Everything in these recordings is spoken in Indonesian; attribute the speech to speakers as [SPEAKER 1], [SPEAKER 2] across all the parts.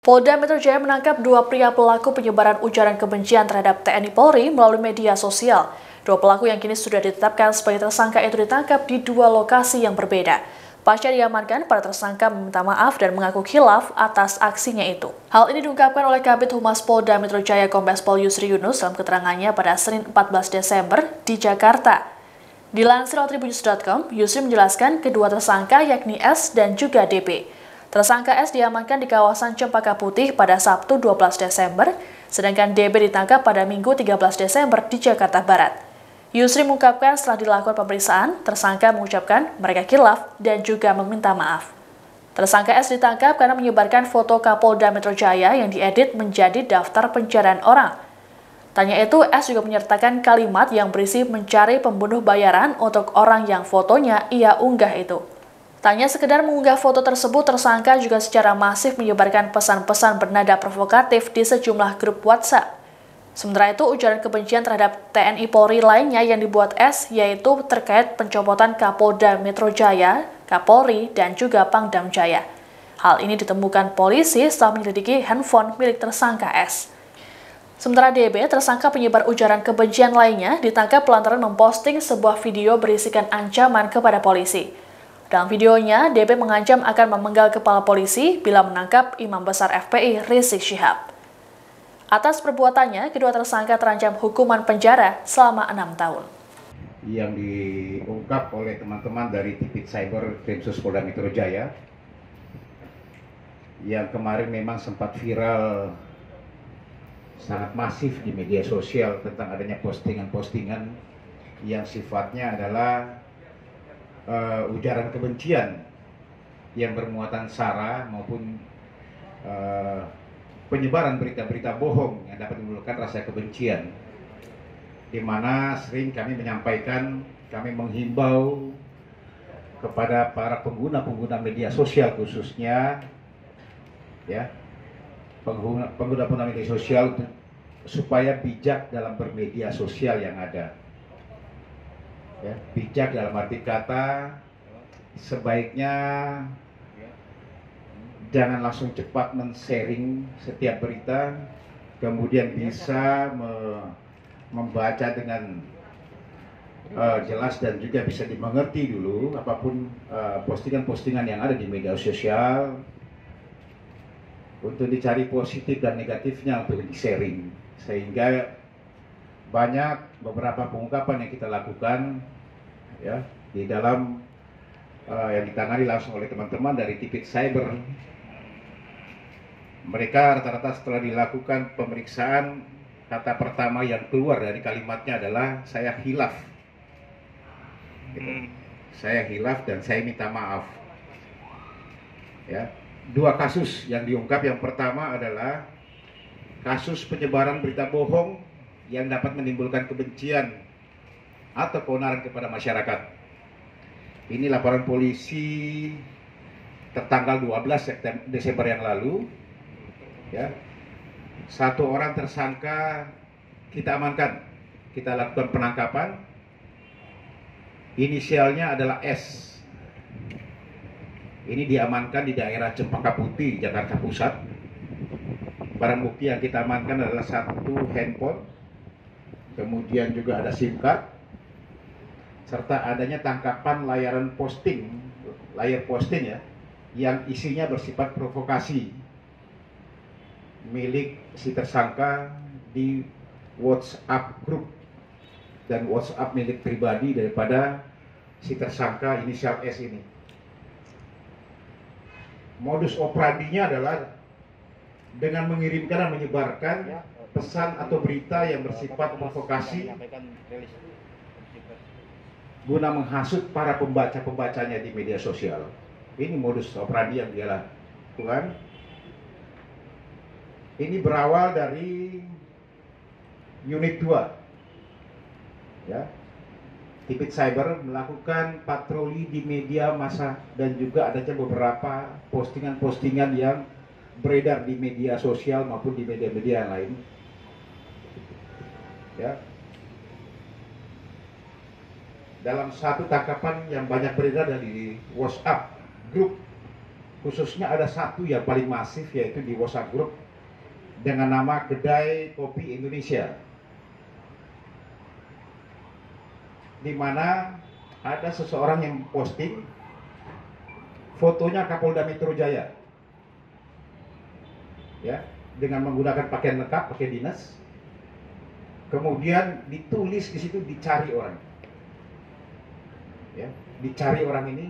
[SPEAKER 1] Polda Metro Jaya menangkap dua pria pelaku penyebaran ujaran kebencian terhadap TNI Polri melalui media sosial. Dua pelaku yang kini sudah ditetapkan sebagai tersangka itu ditangkap di dua lokasi yang berbeda. Pasca diamankan, para tersangka meminta maaf dan mengaku khilaf atas aksinya itu. Hal ini diungkapkan oleh Kabid Humas Polda Metro Jaya Kombes Pol Yusri Yunus dalam keterangannya pada Senin 14 Desember di Jakarta. Dilansir oleh Tribunnews.com, Yusri menjelaskan kedua tersangka yakni S dan juga DB. Tersangka S diamankan di kawasan Cempaka Putih pada Sabtu 12 Desember, sedangkan DB ditangkap pada Minggu 13 Desember di Jakarta Barat. Yusri mengungkapkan setelah dilakukan pemeriksaan, tersangka mengucapkan mereka khilaf dan juga meminta maaf. Tersangka S ditangkap karena menyebarkan foto Kapolda Metro Jaya yang diedit menjadi daftar pencarian orang. Tanya itu, S juga menyertakan kalimat yang berisi mencari pembunuh bayaran untuk orang yang fotonya ia unggah itu. Tanya sekedar mengunggah foto tersebut, tersangka juga secara masif menyebarkan pesan-pesan bernada provokatif di sejumlah grup WhatsApp. Sementara itu, ujaran kebencian terhadap TNI Polri lainnya yang dibuat S, yaitu terkait pencopotan Kapolda Metro Jaya, Kapolri, dan juga Pangdam Jaya. Hal ini ditemukan polisi setelah menyelidiki handphone milik tersangka S. Sementara DB, tersangka penyebar ujaran kebencian lainnya, ditangkap lantaran memposting sebuah video berisikan ancaman kepada polisi. Dalam videonya, DB mengancam akan memenggal kepala polisi bila menangkap Imam Besar FPI Rizik Syihab. Atas perbuatannya, kedua tersangka terancam hukuman penjara selama 6 tahun.
[SPEAKER 2] Yang diungkap oleh teman-teman dari Tipit Cyber Krimsus Polda Metro Jaya, yang kemarin memang sempat viral sangat masif di media sosial tentang adanya postingan-postingan yang sifatnya adalah ujaran kebencian yang bermuatan sara maupun penyebaran berita-berita bohong yang dapat menimbulkan rasa kebencian, di mana sering kami menyampaikan, kami menghimbau kepada para pengguna media sosial khususnya ya, pengguna media sosial supaya bijak dalam bermedia sosial yang ada. Ya, bijak dalam arti kata sebaiknya jangan langsung cepat men-sharing setiap berita, kemudian bisa membaca dengan jelas dan juga bisa dimengerti dulu apapun postingan-postingan yang ada di media sosial, untuk dicari positif dan negatifnya untuk di-sharing, sehingga banyak beberapa pengungkapan yang kita lakukan ya di dalam yang ditangani langsung oleh teman-teman dari Tipit Cyber. Mereka rata-rata setelah dilakukan pemeriksaan, kata pertama yang keluar dari kalimatnya adalah saya khilaf. Gitu. Saya khilaf dan saya minta maaf. Ya, dua kasus yang diungkap, yang pertama adalah kasus penyebaran berita bohong yang dapat menimbulkan kebencian atau keonaran kepada masyarakat. Ini laporan polisi tertanggal 12 Desember yang lalu. Ya, satu orang tersangka kita amankan, kita lakukan penangkapan. Inisialnya adalah S. Ini diamankan di daerah Cempaka Putih, Jakarta Pusat. Barang bukti yang kita amankan adalah satu handphone, kemudian juga ada SIM card, serta adanya tangkapan layar posting ya, yang isinya bersifat provokasi milik si tersangka di WhatsApp grup dan WhatsApp milik pribadi daripada si tersangka inisial S ini. Modus operandinya adalah dengan mengirimkan dan menyebarkan pesan atau berita yang bersifat provokasi guna menghasut para pembaca-pembacanya di media sosial. Ini modus operandi yang dia lakukan. Ini berawal dari unit 2 ya. Tipit Cyber melakukan patroli di media massa dan juga adanya beberapa postingan-postingan yang beredar di media sosial maupun di media-media yang lain. Ya. Dalam satu tangkapan yang banyak beredar dari WhatsApp grup khususnya ada satu yang paling masif, yaitu di WhatsApp Group dengan nama Kedai Kopi Indonesia, di mana ada seseorang yang posting fotonya Kapolda Metro Jaya, ya, dengan menggunakan pakaian lengkap, pakaian dinas. Kemudian ditulis di situ dicari orang, ya, dicari orang ini.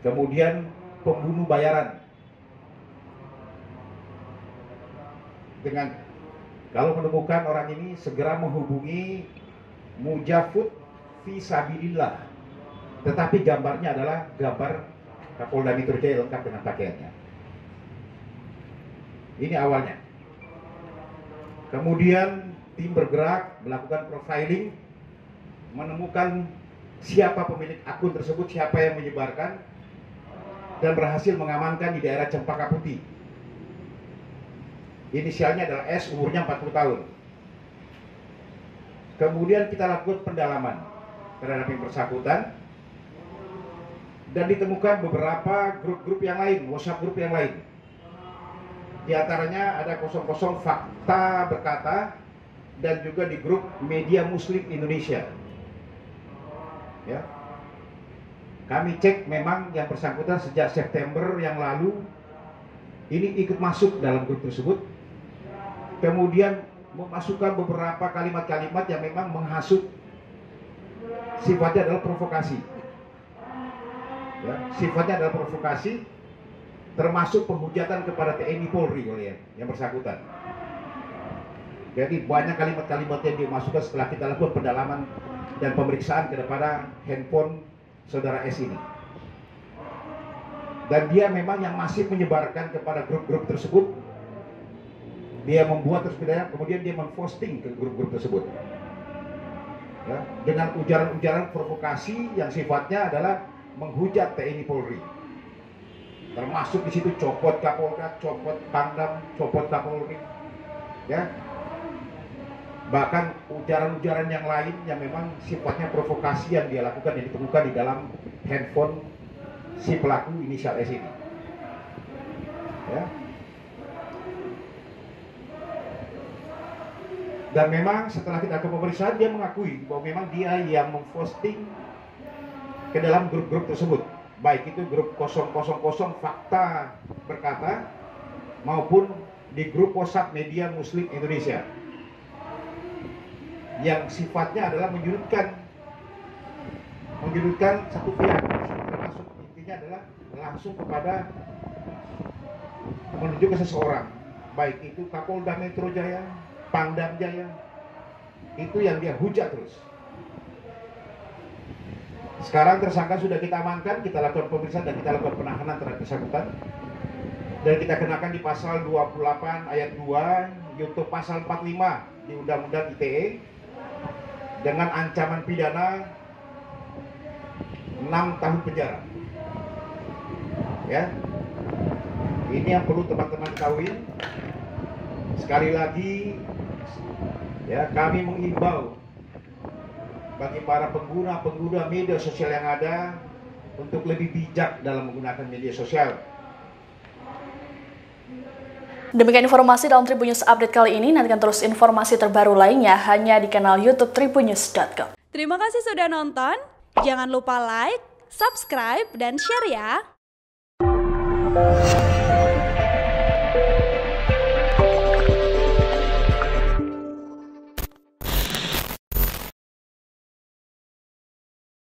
[SPEAKER 2] Kemudian pembunuh bayaran, dengan kalau menemukan orang ini segera menghubungi Mujafud Fisabilillah, tetapi gambarnya adalah gambar Kapolda Metro Jaya lengkap dengan pakaiannya. Ini awalnya. Kemudian tim bergerak melakukan profiling, menemukan siapa pemilik akun tersebut, siapa yang menyebarkan, dan berhasil mengamankan di daerah Cempaka Putih. Inisialnya adalah S, umurnya 40 tahun. Kemudian kita lakukan pendalaman terhadap yang bersangkutan, dan ditemukan beberapa grup-grup yang lain, WhatsApp grup yang lain. Di antaranya ada 00 Fakta Berkata, dan juga di grup Media Muslim Indonesia. Ya. Kami cek, memang yang bersangkutan sejak September yang lalu ini ikut masuk dalam grup tersebut. Kemudian memasukkan beberapa kalimat-kalimat yang memang menghasut, sifatnya adalah provokasi. Ya, sifatnya adalah provokasi, termasuk penghujatan kepada TNI Polri oleh yang bersangkutan. Jadi banyak kalimat-kalimat yang dimasukkan setelah kita lakukan pendalaman dan pemeriksaan kepada handphone saudara S ini. Dan dia memang yang masih menyebarkan kepada grup-grup tersebut. Dia membuat terus bidanya, kemudian dia memposting ke grup-grup tersebut, ya, dengan ujaran-ujaran provokasi yang sifatnya adalah menghujat TNI Polri. Termasuk di situ copot Kapolda, copot Pangdam, copot Kapolri, ya. Bahkan ujaran-ujaran yang lain yang memang sifatnya provokasi yang dia lakukan, yang ditemukan di dalam handphone si pelaku inisial S ini, ya. Dan memang setelah kita ke pemeriksaan, dia mengakui bahwa memang dia yang memposting ke dalam grup-grup tersebut, baik itu grup 000 Fakta Berkata maupun di grup WhatsApp Media Muslim Indonesia, yang sifatnya adalah menyudutkan satu pihak, termasuk intinya adalah langsung kepada menuju ke seseorang, baik itu Kapolda Metro Jaya, Pangdam Jaya, itu yang dia hujat terus. Sekarang tersangka sudah kita amankan, kita lakukan pemeriksaan dan kita lakukan penahanan terhadap bersangkutan, dan kita kenakan di pasal 28 ayat 2 yaitu pasal 45 di Undang-Undang ITE dengan ancaman pidana 6 tahun penjara. Ya, ini yang perlu teman-teman ketahui. Sekali lagi, ya, kami menghimbau bagi para pengguna media sosial yang ada untuk lebih bijak dalam menggunakan media sosial.
[SPEAKER 1] Demikian informasi dalam Tribun News Update kali ini. Nantikan terus informasi terbaru lainnya hanya di kanal YouTube tribunnews.com.
[SPEAKER 3] Terima kasih sudah nonton. Jangan lupa like, subscribe, dan share ya.